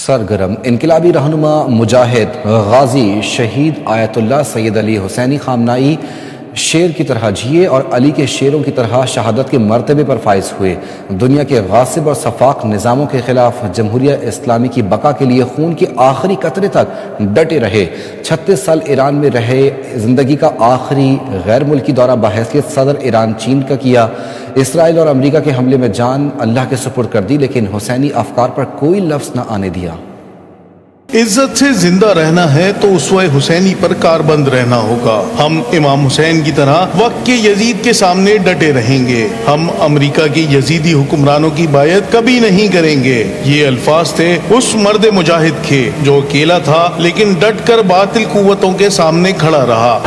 سرگرم انقلابی رہنما مجاہد غازی شہید آیت اللہ سید علی حسینی خامنائی شیر کی طرح جیے اور علی کے شیروں کی طرح شہادت کے مرتبے پر فائز ہوئے۔ دنیا کے غاصب اور سفاک نظاموں کے خلاف جمہوریہ اسلامی کی بقا کے لیے خون کے آخری قطرے تک ڈٹے رہے۔ 36 سال ایران میں رہے، زندگی کا آخری غیر ملکی دورہ بحیثیت صدر ایران چین کا کیا۔ اسرائیل اور امریکہ کے حملے میں جان اللہ کے سپرد کر دی، لیکن حسینی افکار پر کوئی لفظ نہ آنے دیا۔ عزت سے زندہ رہنا ہے تو اسوہ حسینی پر کاربند رہنا ہوگا۔ ہم امام حسین کی طرح وقت کے یزید کے سامنے ڈٹے رہیں گے۔ ہم امریکہ کے یزیدی حکمرانوں کی بایعت کبھی نہیں کریں گے۔ یہ الفاظ تھے اس مرد مجاہد کے جو اکیلا تھا لیکن ڈٹ کر باطل قوتوں کے سامنے کھڑا رہا۔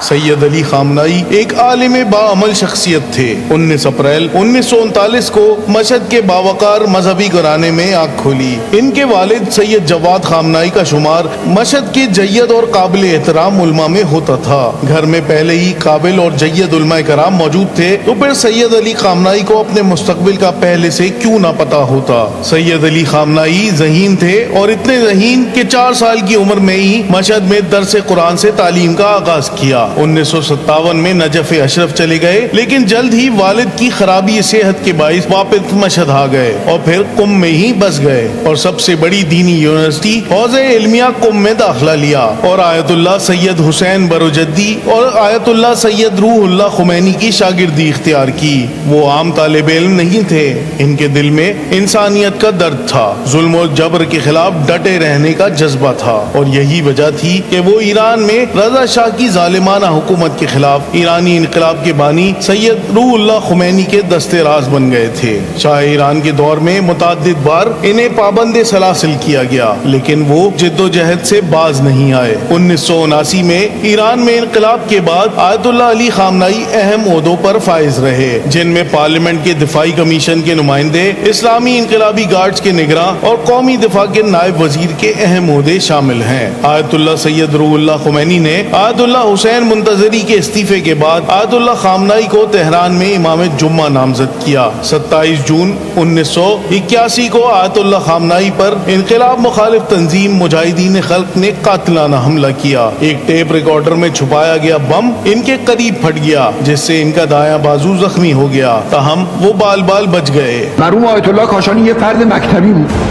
سید علی خامنائی ایک عالم باعمل شخصیت تھے۔ 19 اپریل 1939 کو مشہد کے باوقار مذہبی گھرانے میں آنکھ کھولی۔ ان کے والد سید جواد خامنائی کا شمار مشہد کے جید اور قابل احترام علماء میں ہوتا تھا۔ گھر میں پہلے ہی قابل اور جید علماء کرام موجود تھے تو پھر سید علی خامنائی کو اپنے مستقبل کا پہلے سے کیوں نہ پتا ہوتا۔ سید علی خامنائی ذہین تھے اور اتنے ذہین کہ 4 سال کی عمر میں ہی مشہد میں درس قرآن سے تعلیم کا آغاز کیا۔ 1957 میں نجف اشرف چلے گئے، لیکن جلد ہی والد کی خرابی صحت کے باعث واپس مشہد آ گئے اور پھر قم میں ہی بس گئے اور سب سے بڑی دینی یونیورسٹی حوزہ علمیہ قم میں داخلہ لیا اور آیت اللہ سید حسین بروجردی اور آیت اللہ سید روح اللہ خمینی کی شاگردی اختیار کی۔ وہ عام طالب علم نہیں تھے، ان کے دل میں انسانیت کا درد تھا، ظلم و جبر کے خلاف ڈٹے رہنے کا جذبہ تھا، اور یہی وجہ تھی کہ وہ ایران میں رضا شاہ کی ظالمانہ حکومت کے خلاف ایرانی انقلاب کے بانی سید روح اللہ خمینی کے دستے راز بن گئے تھے۔ شاہ ایران کے دور میں متعدد بار انہیں پابند سلاسل کیا گیا، لیکن وہ جد و جہد سے باز نہیں آئے۔ 1979 میں ایران میں انقلاب کے بعد آیت اللہ علی خامنائی اہم عہدوں پر فائز رہے، جن میں پارلیمنٹ کے دفاعی کمیشن کے نمائندے، اسلامی انقلابی گارڈز کے نگراں اور قومی دفاع کے نائب وزیر کے اہم عہدے شامل ہیں۔ آیت اللہ سید روح اللہ خمینی نے آیت اللہ حسین منتظری کے استعفے کے بعد آیت اللہ خامنائی کو تہران میں امام جمعہ نامزد کیا۔ 27 جون 1981 کو آیت اللہ خامنائی پر انقلاب مخالف تنظیم مجاہدین خلق نے قاتلانہ حملہ کیا۔ ایک ٹیپ ریکارڈر میں چھپایا گیا بم ان کے قریب پھٹ گیا، جس سے ان کا دایاں بازو زخمی ہو گیا، تاہم وہ بال بال بچ گئے۔ مرحوم آیت اللہ کاشانی یہ فرد مکتبی بود۔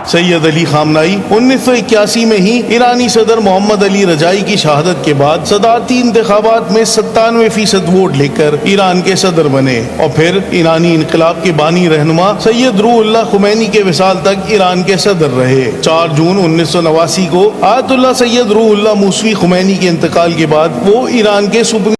سید علی خامنائی 1981 میں ہی ایرانی صدر محمد علی رجائی کی شہادت کے بعد صدارتی انتخابات میں 97% ووٹ لے کر ایران کے صدر بنے اور پھر ایرانی انقلاب کے بانی رہنما سید روح اللہ خمینی کے وصال تک ایران کے صدر رہے۔ 4 جون 1989 کو آیت اللہ سید روح اللہ موسوی خمینی کے انتقال کے بعد وہ ایران کے سپریم